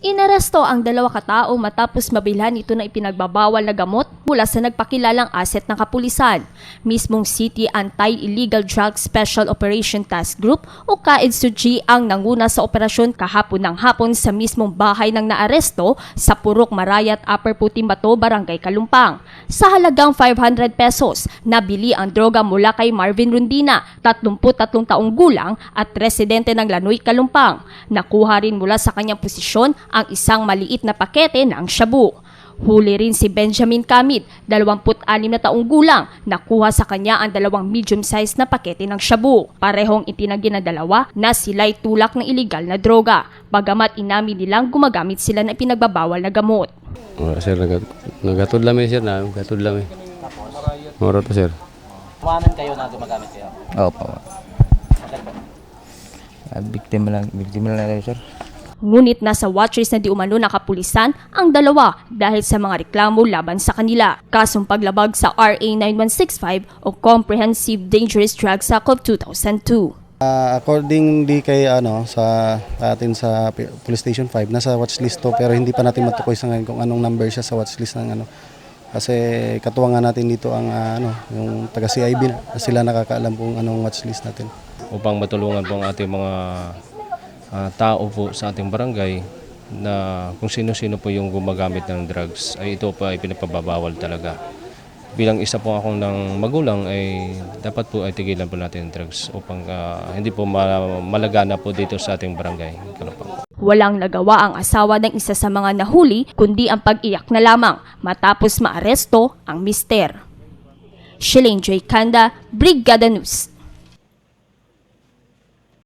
Inaresto ang 2 katao matapos mabilhan ito ng ipinagbabawal na gamot mula sa nagpakilalang asset ng kapulisan. Mismong City Anti-Illegal Drug Special Operation Task Group o CAIDSUG ang nanguna sa operasyon kahapon ng hapon sa mismong bahay ng naaresto sa Purok Marayat, Upper Putimbato, Barangay Kalumpang. Sa halagang 500 pesos, nabili ang droga mula kay Marvin Rundina, 33 taong gulang at residente ng Lanoy, Kalumpang. Nakuha rin mula sa kanyang posisyon ang isang maliit na pakete ng shabu. Huli rin si Benjamin Kamid, 26 na taong gulang, nakuha sa kanya ang 2 medium-sized na pakete ng shabu. Parehong itinanggi ng dalawa na sila'y tulak ng iligal na droga, bagamat inamin nilang gumagamit sila ng pinagbabawal na gamot. Sir, nagatod lang sir, nagatod lang. Moro to sir. Tuwanan kayo na gumagamit kayo? Opo. Biktima lang sir. Ngunit nasa watchlist na di umano ng kapulisan ang dalawa dahil sa mga reklamo laban sa kanila. Kasong paglabag sa RA 9165 o Comprehensive Dangerous Drugs Act of 2002. According kay sa atin sa Police Station 5, nasa watchlist to pero hindi pa natin matukoy sa ngayon kung anong number siya sa watchlist ng kasi katuwa nga natin dito ang yung taga CIB na sila nakakaalam kung anong watchlist natin. Upang matulungan po ang ating mga tao po sa ating barangay na kung sino-sino po yung gumagamit ng drugs ay ito po ay pinapababawal talaga. Bilang isa po akong ng magulang ay dapat po ay tigilan po natin ang drugs upang hindi po malagana po dito sa ating barangay. Walang nagawa ang asawa ng isa sa mga nahuli kundi ang pag-iyak na lamang matapos maaresto ang mister. Shilane J. Kanda, Brigada News.